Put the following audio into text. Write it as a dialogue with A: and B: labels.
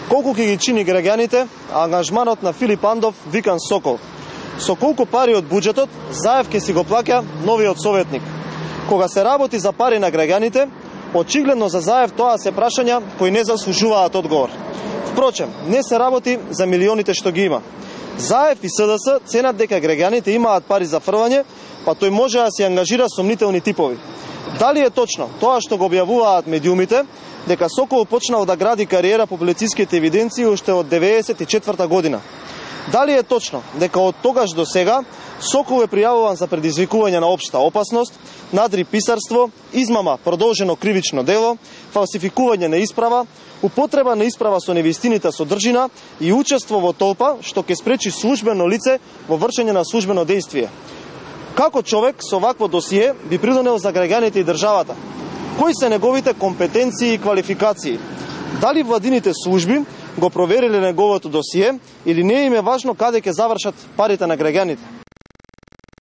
A: Колку ќе ги чини граѓаните ангажманот на Филип Андов викан Сокол? Со колку пари од буџетот Заев ќе си го плаќа новиот советник? Кога се работи за пари на граѓаните, очигледно за Заев тоа се прашања кои не заслужуваат одговор. Впрочем, не се работи за милионите што ги има. Заев и СДС ценат дека граѓаните имаат пари за фрвање, па тој може да се ангажира сомнителни типови. Дали е точно тоа што го објавуваат медиумите, дека Сокол почнал да гради кариера по полициските евиденции уште од 1994 година? Дали е точно дека од тогаш до сега Сокол е пријавуван за предизвикување на општа опасност, надри писарство, измама продолжено кривично дело, фалсификување на исправа, употреба на исправа со невистинита содржина и учество во толпа што ќе спречи службено лице во вршење на службено дејствие? Како човек со вакво досие би придонел за граѓаните и државата? Кои се неговите компетенции и квалификации? Дали владините служби го провериле неговото досие или не им е важно каде ќе завршат парите на граѓаните?